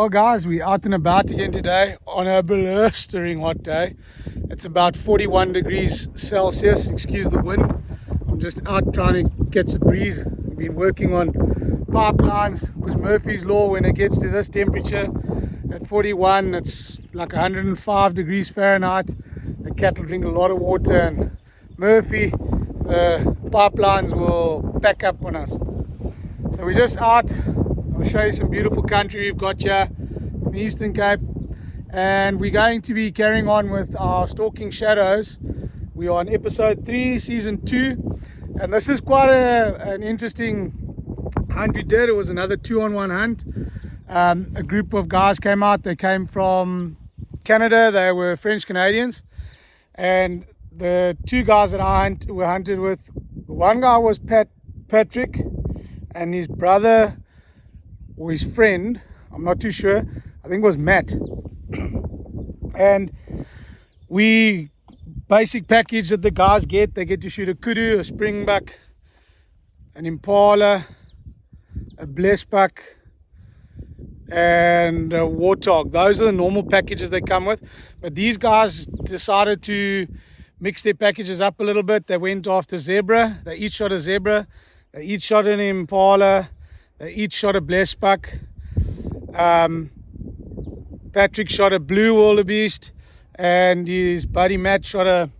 Well, guys, we're out and about again today on a blistering hot day. It's about 41 degrees Celsius, excuse the wind. I'm just out trying to catch the breeze. We've been working on pipelines because Murphy's Law, when it gets to this temperature at 41, it's like 105 degrees Fahrenheit. The cattle drink a lot of water, and Murphy, the pipelines will back up on us. So we're just out. I'll show you some beautiful country we've got here in the Eastern Cape, and we're going to be carrying on with our Stalking Shadows. We are on episode 3, season 2, and this is quite an interesting hunt we did. It was another 2-on-1 hunt. A group of guys came out. They came from Canada. They were French Canadians, and the two guys that I were hunted with, the one guy was Patrick, and his brother or his friend, I'm not too sure, I think it was Matt. And we basic package that the guys get, they get to shoot a kudu, a springbuck, an impala, a blessbuck, and a warthog. Those are the normal packages they come with, but these guys decided to mix their packages up a little bit. They went after zebra. They each shot a zebra, they each shot an impala, they each shot a blessbuck. Patrick shot a blue wildebeest, and his buddy Matt shot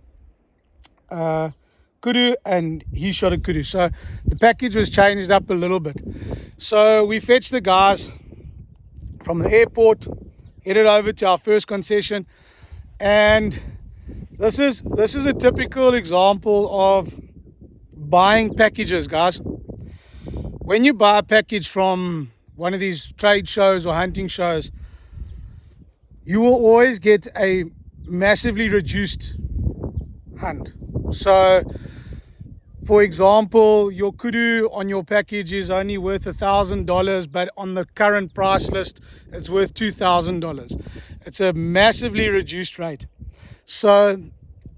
a kudu, and he shot a kudu. So the package was changed up a little bit. So we fetched the guys from the airport, headed over to our first concession, and this is a typical example of buying packages, guys. When you buy a package from one of these trade shows or hunting shows, you will always get a massively reduced hunt. So, for example, your kudu on your package is only worth $1,000, but on the current price list, it's worth $2,000. It's a massively reduced rate. So,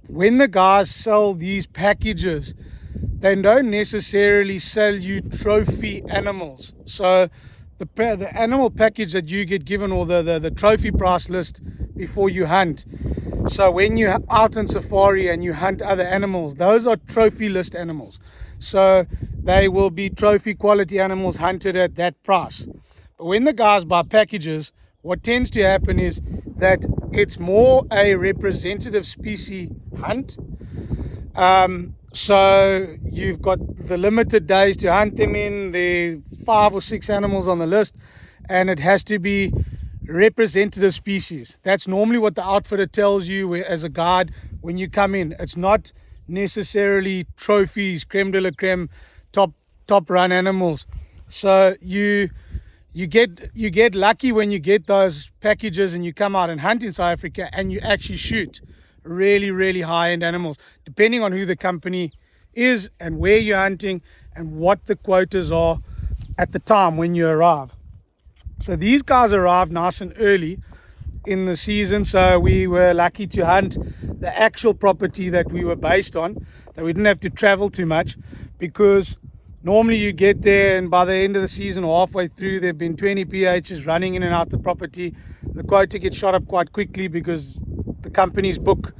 when the guys sell these packages, they don't necessarily sell you trophy animals. So the animal package that you get given, or the trophy price list before you hunt, so when you're out on safari and you hunt other animals, those are trophy list animals. So they will be trophy quality animals hunted at that price. But when the guys buy packages, what tends to happen is that it's more a representative species hunt. So you've got the limited days to hunt them in, the 5 or 6 animals on the list, and it has to be representative species. That's normally what the outfitter tells you as a guide when you come in. It's not necessarily trophies, creme de la creme, top run animals. So you get lucky when you get those packages and you come out and hunt in South Africa and you actually shoot really high-end animals, depending on who the company is and where you're hunting and what the quotas are at the time when you arrive. So these guys arrived nice and early in the season, so we were lucky to hunt the actual property that we were based on, that we didn't have to travel too much, because normally you get there and by the end of the season or halfway through, there have been 20 PHs running in and out the property. The quota gets shot up quite quickly because the companies book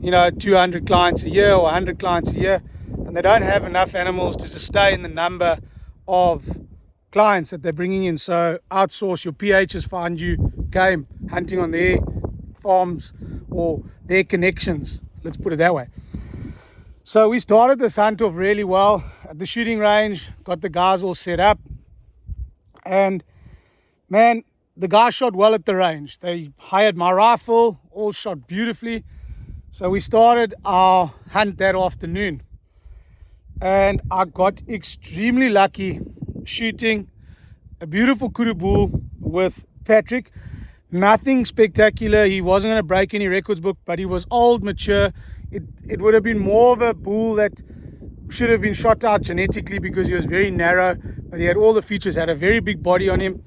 200 clients a year or 100 clients a year, and they don't have enough animals to sustain the number of clients that they're bringing in. So outsource. Your PHs find you game hunting on their farms or their connections, let's put it that way. So we started this hunt off really well at the shooting range, got the guys all set up, and man, the guys shot well at the range. They hired my rifle, all shot beautifully. So we started our hunt that afternoon, and I got extremely lucky shooting a beautiful kudu bull with Patrick. Nothing spectacular. He wasn't going to break any records book, but he was old, mature. It would have been more of a bull that should have been shot out genetically because he was very narrow, but he had all the features, had a very big body on him.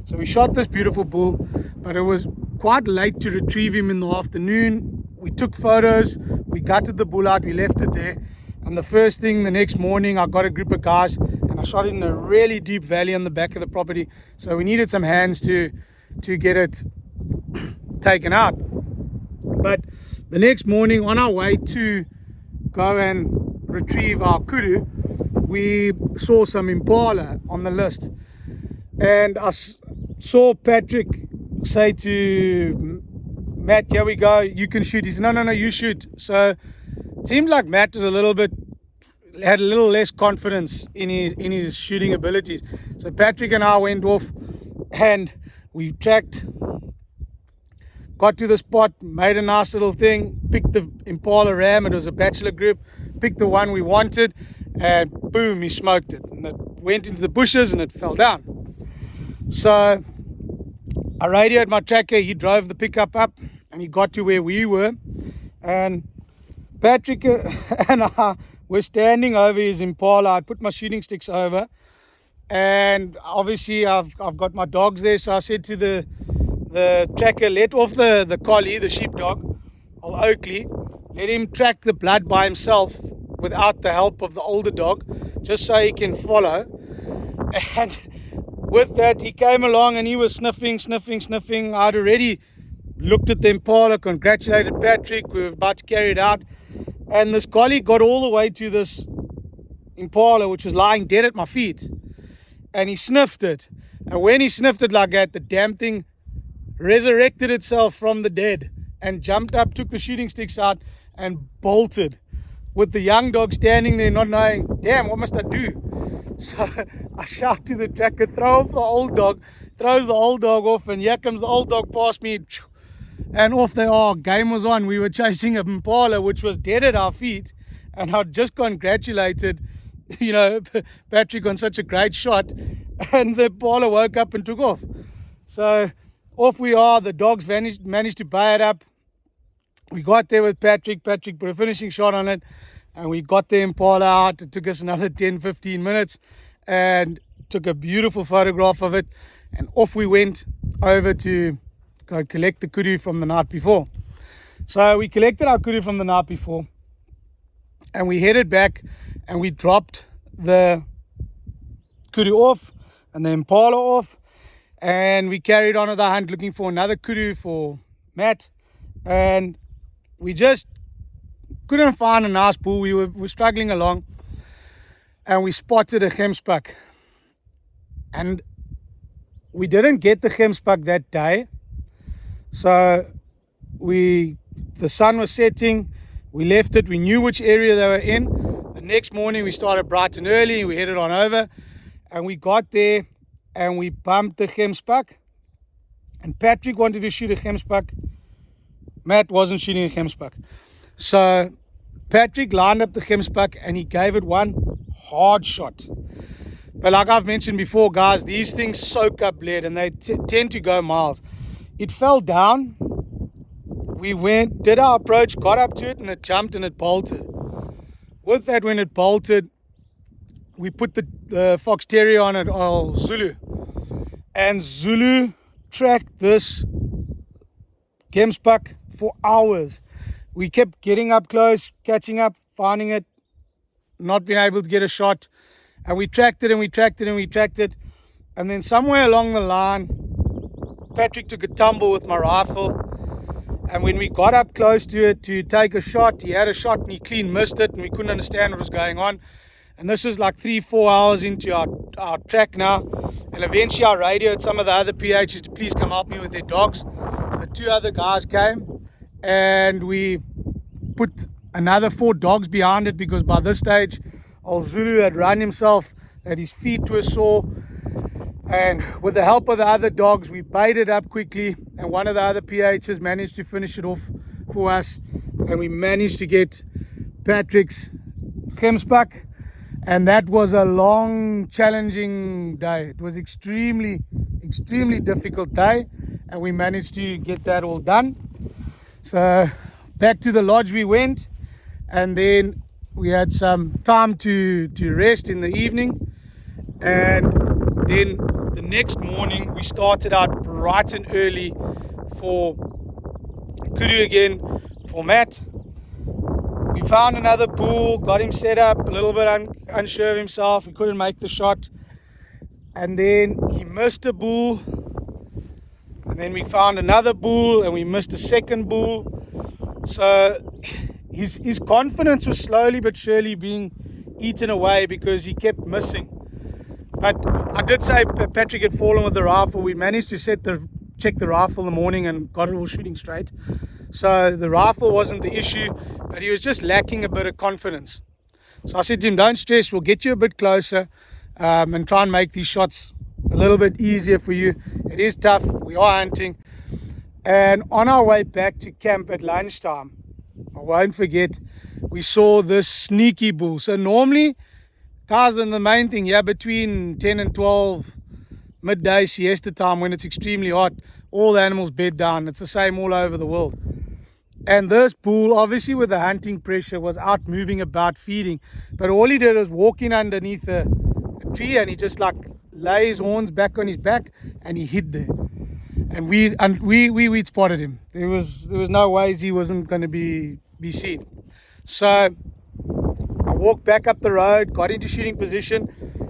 So we shot this beautiful bull, but it was quite late to retrieve him in the afternoon. We took photos, we gutted the bull out, we left it there, and the first thing the next morning I got a group of guys and I shot it in a really deep valley on the back of the property. So we needed some hands to to get it taken out. But the next morning, on our way to go and retrieve our kudu, we saw some impala on the list, and I saw Patrick say to Matt, "Here we go, you can shoot." He said, no, you shoot. So it seemed like Matt was had a little less confidence in his shooting abilities. So Patrick and I went off and we tracked, got to the spot, made a nice little thing, picked the impala ram. It was a bachelor group, picked the one we wanted, and boom, he smoked it, and it went into the bushes and it fell down. So I radioed my tracker. He drove the pickup up and he got to where we were, and Patrick and I were standing over his impala. I put my shooting sticks over, and obviously I've got my dogs there, so I said to the tracker, let off the collie, the sheepdog, or Oakley, let him track the blood by himself without the help of the older dog, just so he can follow. And with that, he came along and he was sniffing. I'd already looked at the impala, congratulated Patrick, we were about to carry it out, and this collie got all the way to this impala, which was lying dead at my feet, and he sniffed it. And when he sniffed it like that, the damn thing resurrected itself from the dead and jumped up, took the shooting sticks out and bolted, with the young dog standing there not knowing, damn, what must I do? So I shout to the tracker, throw off the old dog, throws the old dog off, and here comes the old dog past me, and off they are. Game was on. We were chasing a impala which was dead at our feet, and I'd just congratulated Patrick on such a great shot, and the impala woke up and took off. So off we are. The dogs managed to buy it up. We got there with Patrick. Patrick put a finishing shot on it, and we got the impala out. It took us another 10-15 minutes and took a beautiful photograph of it, and off we went over to go collect the kudu from the night before. So we collected our kudu from the night before, and we headed back and we dropped the kudu off and the impala off, and we carried on with the hunt looking for another kudu for Matt, and we just couldn't find a nice bull. We were struggling along, and we spotted a gemspak, and we didn't get the gemspak that day. So the sun was setting, we left it, we knew which area they were in. The next morning we started bright and early, we headed on over, and we got there and we bumped the gemspak, and Patrick wanted to shoot a gemspak. Matt wasn't shooting a gemspak. So Patrick lined up the gemspak and he gave it one hard shot. But like I've mentioned before, guys, these things soak up lead and they tend to go miles. It fell down. We did our approach, got up to it, and it jumped and it bolted. With that, when it bolted, we put the fox terrier on it, Zulu. And Zulu tracked this gemspak for hours. We kept getting up close, catching up, finding it, not being able to get a shot. And we tracked it and we tracked it and we tracked it. And then somewhere along the line, Patrick took a tumble with my rifle. And when we got up close to it to take a shot, he had a shot and he clean missed it, and we couldn't understand what was going on. And this was like 3-4 hours into our track now. And eventually I radioed some of the other PHs to please come help me with their dogs. So 2 other guys came and we put another 4 dogs behind it, because by this stage old Zulu had run himself, that his feet were sore. And with the help of the other dogs, we baited up quickly, and one of the other PHs managed to finish it off for us, and we managed to get Patrick's gemspak. And that was a long, challenging day. It was extremely difficult day, and we managed to get that all done. So back to the lodge we went, and then we had some time to rest in the evening, and then the next morning we started out bright and early for kudu again for Matt. We found another bull, got him set up, a little bit unsure of himself. He couldn't make the shot, and then he missed a bull. then we found another bull and we missed a second bull. So his confidence was slowly but surely being eaten away because he kept missing. But I did say Patrick had fallen with the rifle. We managed to check the rifle in the morning and got it all shooting straight. So the rifle wasn't the issue, but he was just lacking a bit of confidence. So I said to him, don't stress, we'll get you a bit closer and try and make these shots a little bit easier for you. It is tough, we are hunting. And on our way back to camp at lunchtime, I won't forget, we saw this sneaky bull. So normally, guys, then the main thing, yeah, between 10 and 12, midday siesta time when it's extremely hot, all the animals bed down. It's the same all over the world. And this bull, obviously with the hunting pressure, was out moving about feeding. But all he did was walking underneath a tree, and he just like lay his horns back on his back and he hid there. And we'd spotted him. There was no ways he wasn't going to be seen. So I walked back up the road, got into shooting position,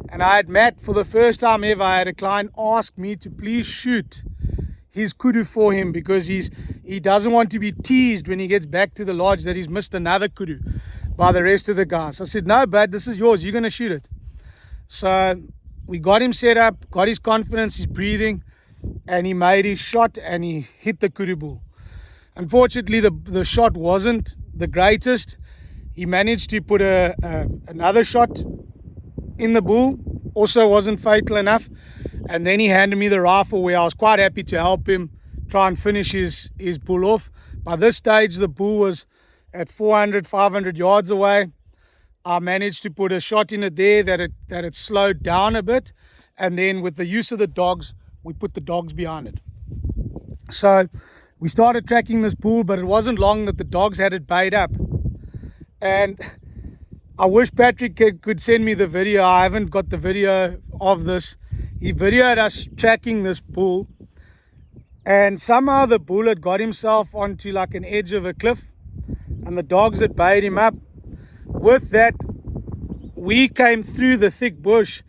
and I had Matt, for the first time ever, I had a client ask me to please shoot his kudu for him because he doesn't want to be teased when he gets back to the lodge that he's missed another kudu by the rest of the guys. I said, no, bud, this is yours. You're going to shoot it. So we got him set up, got his confidence, his breathing, and he made his shot and he hit the kudu bull. Unfortunately, the shot wasn't the greatest. He managed to put another shot in the bull, also wasn't fatal enough. And then he handed me the rifle, where I was quite happy to help him try and finish his bull off. By this stage, the bull was at 400, 500 yards away. I managed to put a shot in it there that it slowed down a bit. And then with the use of the dogs, we put the dogs behind it. So we started tracking this bull, but it wasn't long that the dogs had it bayed up. And I wish Patrick could send me the video. I haven't got the video of this. He videoed us tracking this bull, and somehow the bull had got himself onto like an edge of a cliff, and the dogs had bayed him up. With that, we came through the thick bush,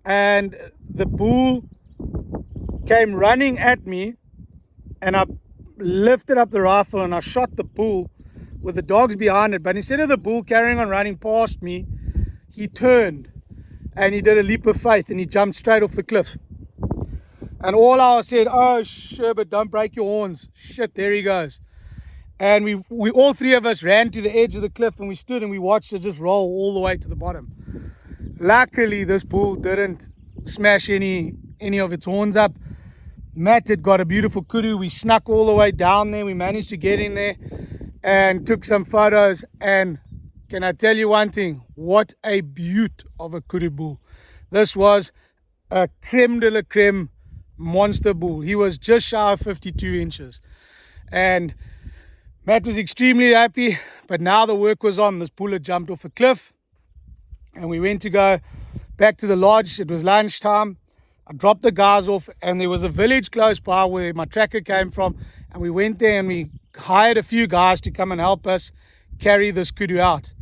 and the bull came running at me, and I lifted up the rifle and I shot the bull with the dogs behind it. But instead of the bull carrying on running past me, he turned and he did a leap of faith and he jumped straight off the cliff. And all I said, oh sure, but don't break your horns. Shit, there he goes. And we all three of us ran to the edge of the cliff, and we stood and we watched it just roll all the way to the bottom. Luckily, this bull didn't smash any of its horns up. Matt had got a beautiful kudu. We snuck all the way down there. We managed to get in there and took some photos. And can I tell you one thing? What a beaut of a kudu bull. This was a creme de la creme monster bull. He was just shy of 52 inches. And Matt was extremely happy. But now the work was on. This bull had jumped off a cliff. And we went to go back to the lodge. It was lunchtime. I dropped the guys off, and there was a village close by where my tracker came from, and we went there and we hired a few guys to come and help us carry this kudu out.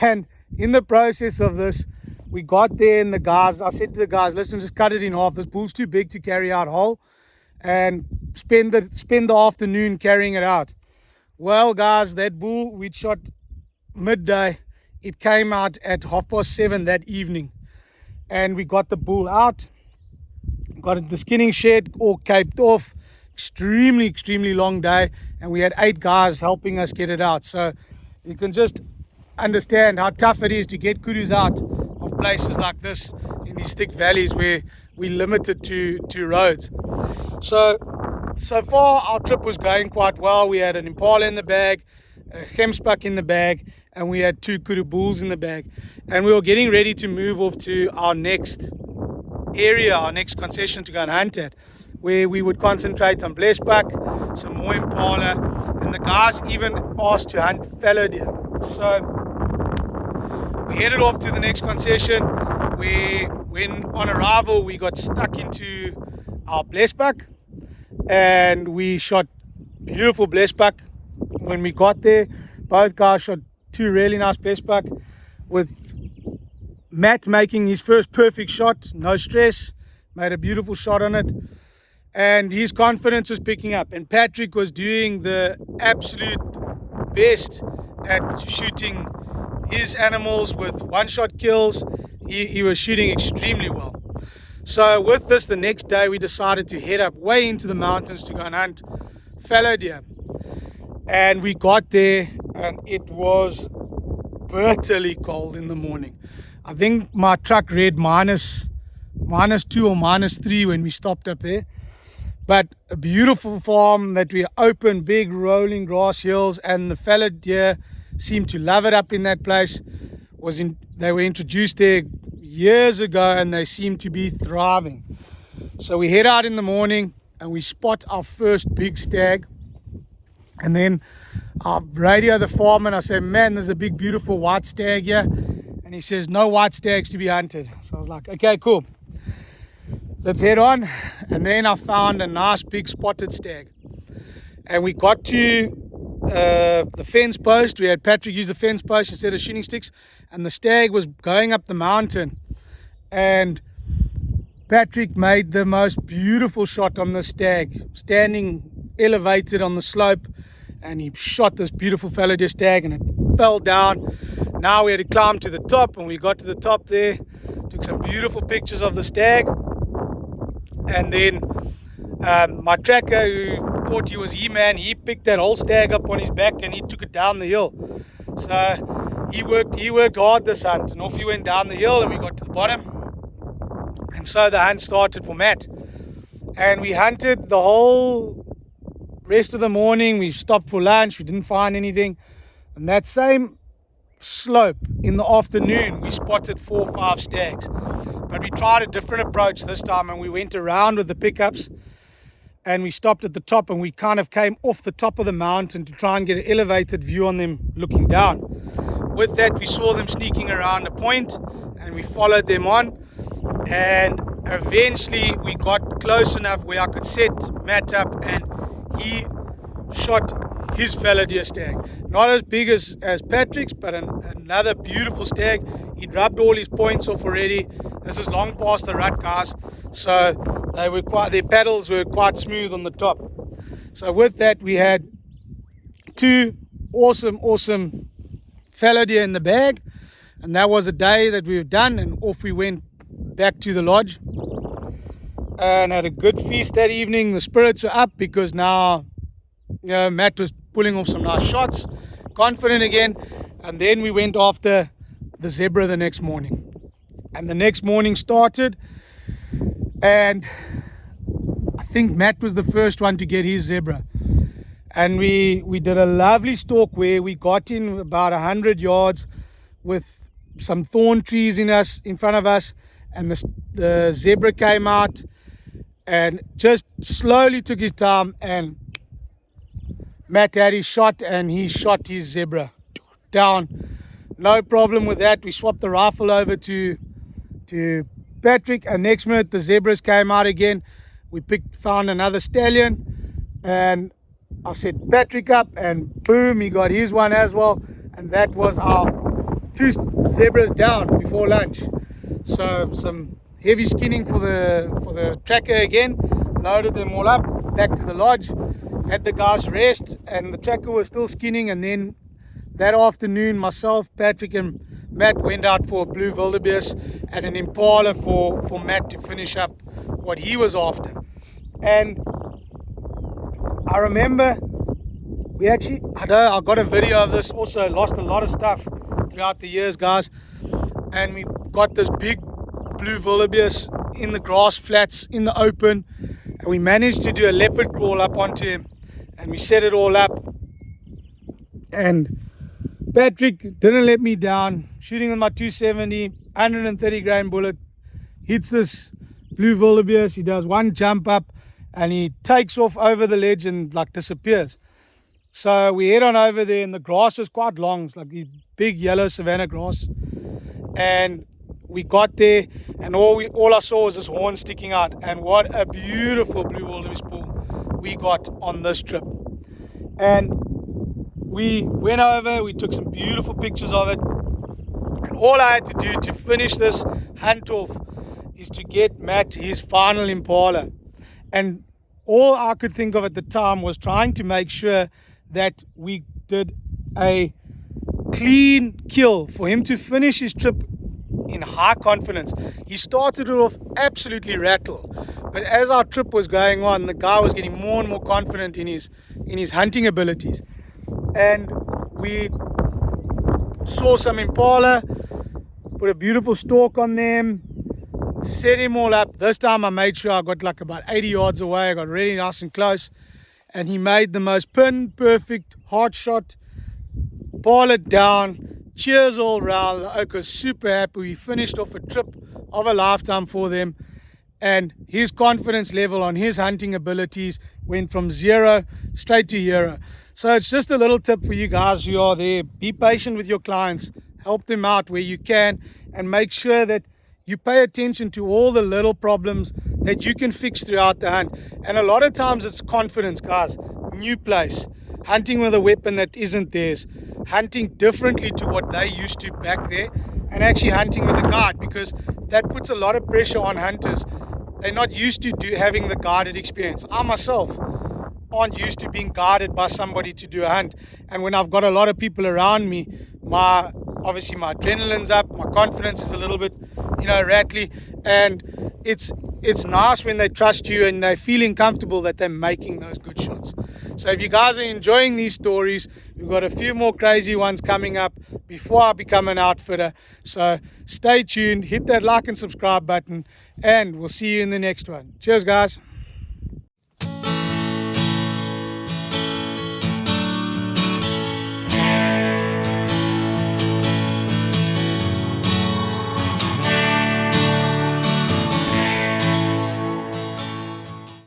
And in the process of this, we got there, and I said to the guys, listen, just cut it in half. This bull's too big to carry out whole, and spend the afternoon carrying it out. Well, guys, that bull we'd shot midday. It came out at 7:30 that evening, and we got the bull out. Got the skinning shed all caped off. Extremely long day, and we had 8 guys helping us get it out. So you can just understand how tough it is to get kudus out of places like this in these thick valleys where we're limited to roads. So far our trip was going quite well. We had an impala in the bag, a gemspak in the bag, and we had 2 kudu bulls in the bag, and we were getting ready to move off to our next area, our next concession to go and hunt at, where we would concentrate on blesbuck, some more impala, and the guys even asked to hunt fallow deer. So we headed off to the next concession, where when on arrival we got stuck into our blesbuck, and we shot beautiful blesbuck. When we got there, both guys shot 2 really nice blesbuck, with Matt making his first perfect shot, no stress, made a beautiful shot on it. and his confidence was picking up. And Patrick was doing the absolute best at shooting his animals with one-shot kills. He was shooting extremely well. So with this, the next day we decided to head up way into the mountains to go and hunt fallow deer. And we got there and it was bitterly cold in the morning. I think my truck read minus 2 or minus 3 when we stopped up there. But a beautiful farm that we open, big rolling grass hills, and the fallow deer seemed to love it up in that place. They were introduced there years ago and they seem to be thriving. So we head out in the morning and we spot our first big stag, and then I radio the farmer and I say, man, there's a big beautiful white stag here, and he says no white stags to be hunted. So I was like, okay, cool, let's head on. And then I found a nice big spotted stag, and we got to the fence post. We had Patrick use the fence post instead of shooting sticks, and the stag was going up the mountain, and Patrick made the most beautiful shot on the stag, standing elevated on the slope, and he shot this beautiful fallow deer stag and it fell down. Now we had to climb to the top, and we got to the top there, took some beautiful pictures of the stag, and then my tracker, who thought he was He-Man, he picked that whole stag up on his back and he took it down the hill. So he worked hard this hunt, and off he went down the hill, and we got to the bottom. And so the hunt started for Matt. And we hunted the whole rest of the morning. We stopped for lunch. We didn't find anything. And that same slope in the afternoon, we spotted 4 or 5 stags. But we tried a different approach this time, and we went around with the pickups. And we stopped at the top, and we kind of came off the top of the mountain to try and get an elevated view on them looking down. With that, we saw them sneaking around a point, and we followed them on. And eventually we got close enough where I could set Matt up, and he shot his fallow deer stag. Not as big as Patrick's, but another beautiful stag. He'd rubbed all his points off already. This is long past the rut, guys. So their paddles were quite smooth on the top. So with that, we had 2 awesome fallow deer in the bag. And that was a day that we've done, and off we went back to the lodge and had a good feast that evening. The spirits were up because now, Matt was pulling off some nice shots, confident again. And then we went after the zebra the next morning, and the next morning started, and I think Matt was the first one to get his zebra. And we did a lovely stalk where we got in about 100 yards with some thorn trees in front of us, and the zebra came out and just slowly took his time, and Matt had his shot, and he shot his zebra down. No problem with that. We swapped the rifle over to Patrick, and next minute the zebras came out again. We found another stallion, and I set Patrick up, and boom, he got his one as well. And that was our 2 zebras down before lunch. So some heavy skinning for the tracker again. Loaded them all up, back to the lodge, had the guys rest, and the tracker was still skinning. And then that afternoon, myself, Patrick, and Matt went out for a blue wildebeest and an impala for Matt to finish up what he was after. And I remember I got a video of this. Also lost a lot of stuff throughout the years, guys. And we got this big blue wildebeest in the grass flats in the open, and we managed to do a leopard crawl up onto him, and we set it all up. And Patrick didn't let me down, shooting with my 270, 130 grain bullet, hits this blue wildebeest. He does one jump up and he takes off over the ledge and like disappears. So we head on over there, and the grass was quite long. It's like these big yellow savanna grass. And we got there, and all I saw was this horn sticking out. And what a beautiful blue wildebeest bull we got on this trip. And we went over, we took some beautiful pictures of it. And all I had to do to finish this hunt off is to get Matt his final impala. And all I could think of at the time was trying to make sure that we did a clean kill for him to finish his trip in high confidence. He started it off absolutely rattled, but as our trip was going on, the guy was getting more and more confident in his hunting abilities. And we saw some impala, put a beautiful stalk on them, set him all up. This time I made sure I got like about 80 yards away. I got really nice and close, and he made the most pin perfect heart shot, ball it down. Cheers all round. The oak was super happy. We finished off a trip of a lifetime for them, and his confidence level on his hunting abilities went from 0 straight to hero. So it's just a little tip for you guys who are there. Be patient with your clients, help them out where you can, and make sure that you pay attention to all the little problems that you can fix throughout the hunt. And a lot of times it's confidence, guys. New place, hunting with a weapon that isn't theirs, hunting differently to what they used to back there, and actually hunting with a guide, because that puts a lot of pressure on hunters. They're not used to having the guided experience. I myself aren't used to being guided by somebody to do a hunt, and when I've got a lot of people around me, obviously my adrenaline's up, my confidence is a little bit rattly, and it's nice when they trust you and they're feeling comfortable that they're making those good shots. So if you guys are enjoying these stories, we've got a few more crazy ones coming up before I become an outfitter. So stay tuned, hit that like and subscribe button, and we'll see you in the next one. Cheers, guys.